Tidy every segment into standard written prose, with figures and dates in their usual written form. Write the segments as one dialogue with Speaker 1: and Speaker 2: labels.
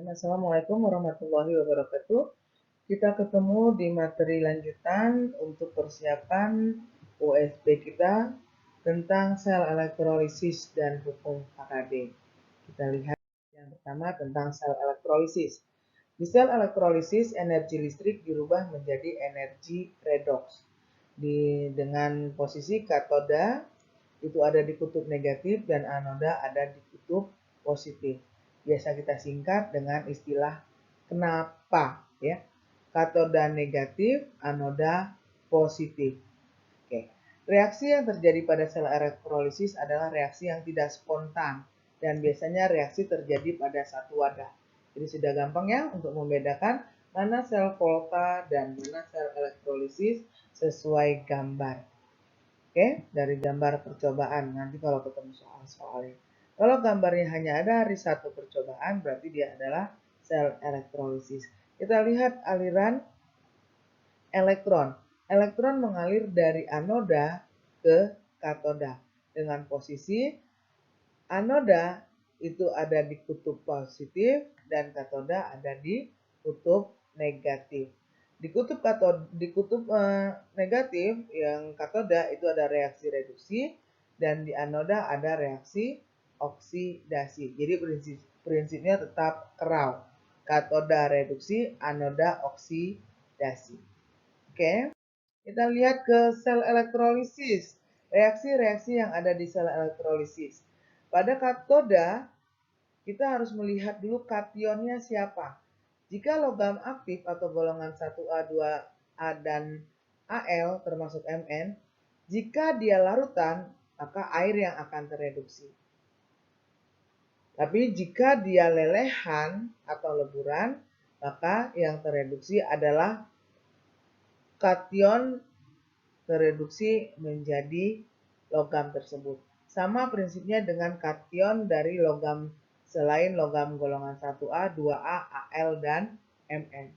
Speaker 1: Assalamualaikum warahmatullahi wabarakatuh. Kita ketemu di materi lanjutan untuk persiapan USP kita tentang sel elektrolisis dan hukum Faraday. Kita lihat yang pertama tentang sel elektrolisis. Di sel elektrolisis, energi listrik dirubah menjadi energi redoks. Dengan posisi katoda itu ada di kutub negatif dan anoda ada di kutub positif. Biasa kita singkat dengan istilah kenapa, ya. Katoda negatif, anoda positif. Oke. Reaksi yang terjadi pada sel elektrolisis adalah reaksi yang tidak spontan dan biasanya reaksi terjadi pada satu wadah. Jadi sudah gampang ya untuk membedakan mana sel Volta dan mana sel elektrolisis sesuai gambar. Oke, dari gambar percobaan nanti kalau ketemu soal-soalnya. Kalau gambarnya hanya ada dari satu percobaan, berarti dia adalah sel elektrolisis. Kita lihat aliran elektron. Elektron mengalir dari anoda ke katoda dengan posisi anoda itu ada di kutub positif dan katoda ada di kutub negatif. Di kutub negatif yang katoda itu ada reaksi reduksi dan di anoda ada reaksi oksidasi. Jadi prinsipnya tetap kerau. Katoda reduksi, anoda oksidasi. Oke, kita lihat ke sel elektrolisis. Reaksi-reaksi yang ada di sel elektrolisis. Pada katoda, kita harus melihat dulu kationnya siapa. Jika logam aktif atau golongan 1A, 2A, dan Al termasuk Mn, jika dia larutan, maka air yang akan tereduksi. Tapi jika dia lelehan atau leburan, maka yang tereduksi adalah kation tereduksi menjadi logam tersebut. Sama prinsipnya dengan kation dari logam selain logam golongan 1A, 2A, Al, dan Mn.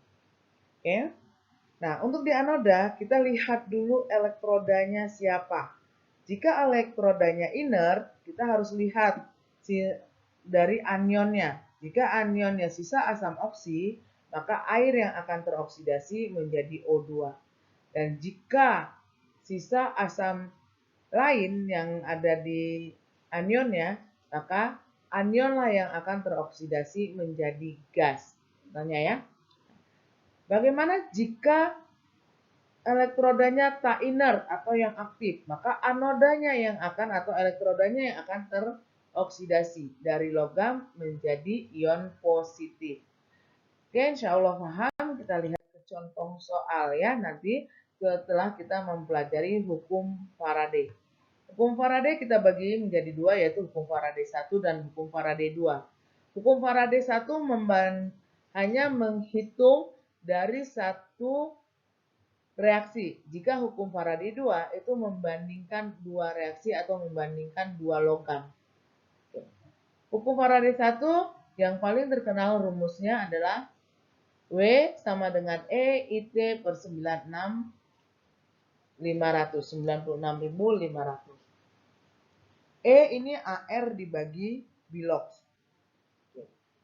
Speaker 1: Oke. Nah, untuk di anoda, kita lihat dulu elektrodanya siapa. Jika elektrodanya inert, kita harus lihat dari anionnya. Jika anionnya sisa asam oksi, maka air yang akan teroksidasi menjadi O2. Dan jika sisa asam lain yang ada di anionnya, maka anionlah yang akan teroksidasi menjadi gas. Tanya ya. Bagaimana jika elektrodanya tak inert atau yang aktif? Maka anodanya yang akan atau elektrodanya yang akan teroksidasi dari logam menjadi ion positif. Oke, insya Allah paham. Kita lihat ke contoh soal ya nanti setelah kita mempelajari hukum Faraday. Hukum Faraday kita bagi menjadi dua, yaitu hukum Faraday 1 dan hukum Faraday 2. Hukum Faraday 1 hanya menghitung dari satu reaksi. Jika hukum Faraday 2 itu membandingkan dua reaksi atau membandingkan dua logam. Hukum Faraday 1 yang paling terkenal rumusnya adalah W sama dengan E IT per 96.500. E ini AR dibagi Bilox.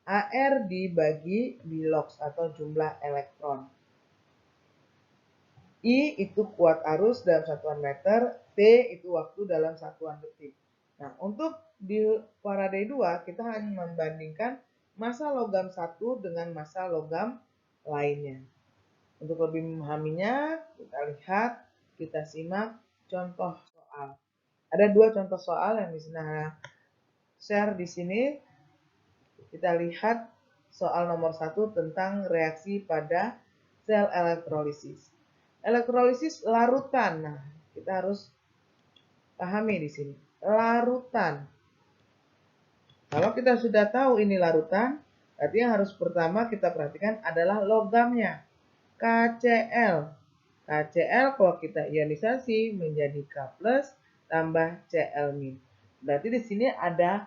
Speaker 1: AR dibagi Bilox atau jumlah elektron. I itu kuat arus dalam satuan meter, T itu waktu dalam satuan detik. Nah, untuk di Faraday 2 kita hanya membandingkan massa logam 1 dengan massa logam lainnya. Untuk lebih memahaminya, kita lihat, kita simak contoh soal. Ada dua contoh soal yang bisa share di sini. Kita lihat soal nomor 1 tentang reaksi pada sel elektrolisis. Elektrolisis larutan. Nah, kita harus pahami di sini. Larutan. Kalau kita sudah tahu ini larutan, berarti yang harus pertama kita perhatikan adalah logamnya. KCl. KCl kalau kita ionisasi menjadi K+ tambah Cl-. Berarti di sini ada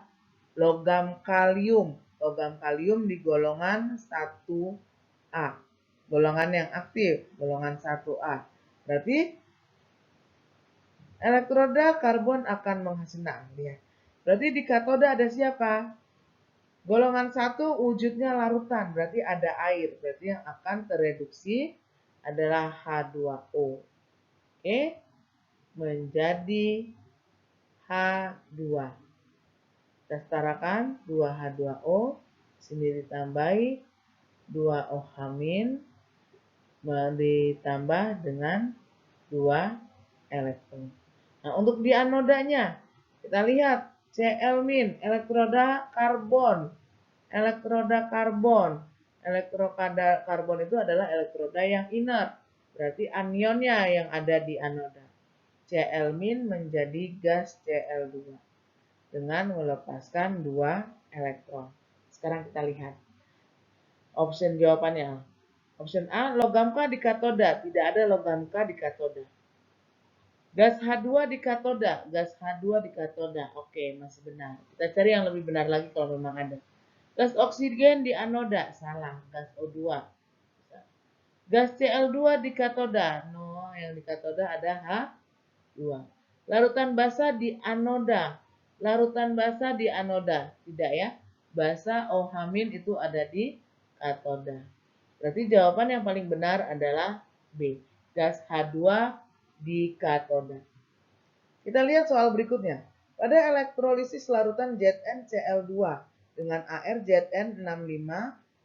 Speaker 1: logam kalium. Logam kalium di golongan 1A. Golongan yang aktif, golongan 1A. Berarti elektroda karbon akan menghasilkan. Berarti di katoda ada siapa? Golongan 1 wujudnya larutan, berarti ada air. Berarti yang akan tereduksi adalah H2O. Oke, menjadi H2. Kita setarakan 2H2O, sini ditambahi 2OH- ditambah dengan 2 elektron. Nah, untuk di anodanya, kita lihat Cl- elektroda karbon. Elektroda karbon. Elektroda karbon itu adalah elektroda yang inert. Berarti anionnya yang ada di anoda. Cl- menjadi gas Cl2 dengan melepaskan 2 elektron. Sekarang kita lihat option jawabannya. Option A, logam K di katoda. Tidak ada logam K di katoda. Gas H2 di katoda. Gas H2 di katoda. Oke, masih benar. Kita cari yang lebih benar lagi kalau memang ada. Gas oksigen di anoda. Salah. Gas O2. Gas Cl2 di katoda. No, yang di katoda ada H2. Larutan basa di anoda. Larutan basa di anoda. Tidak ya. Basa OH- itu ada di katoda. Berarti jawaban yang paling benar adalah B. Gas H2 di katoda. Kita lihat soal berikutnya. Pada elektrolisis larutan ZnCl2 dengan ArZn65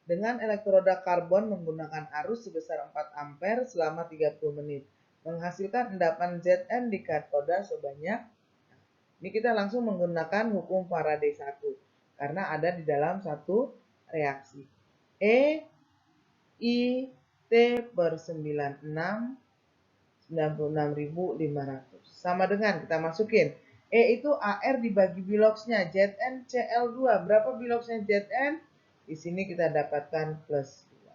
Speaker 1: dengan elektroda karbon menggunakan arus sebesar 4 ampere selama 30 menit. Menghasilkan endapan Zn di katoda sebanyak. Ini kita langsung menggunakan hukum Faraday 1 karena ada di dalam satu reaksi. E I T per 96.500 sama dengan kita masukin E itu AR dibagi biloxnya ZnCl2. Berapa biloxnya Zn? Di sini kita dapatkan plus 2.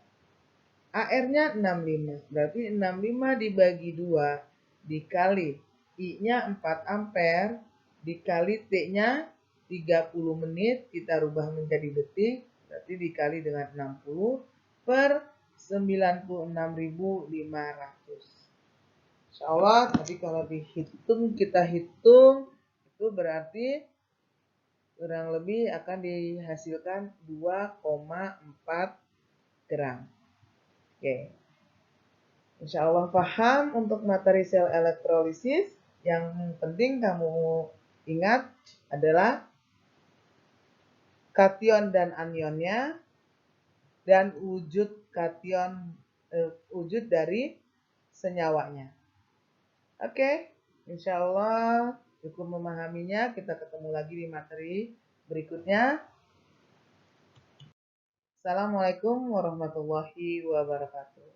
Speaker 1: AR-nya 65. Berarti 65 dibagi 2 dikali I-nya 4 ampere dikali T-nya 30 menit, kita rubah menjadi detik, berarti dikali dengan 60 per 96.500. Insya Allah tadi kalau dihitung, kita hitung, itu berarti kurang lebih akan dihasilkan 2,4 gram. Oke. Insya Allah paham untuk materi sel elektrolisis. Yang penting kamu ingat adalah kation dan anionnya dan wujud kation, wujud dari senyawanya. Oke, insya Allah cukup memahaminya. Kita ketemu lagi di materi berikutnya. Assalamualaikum warahmatullahi wabarakatuh.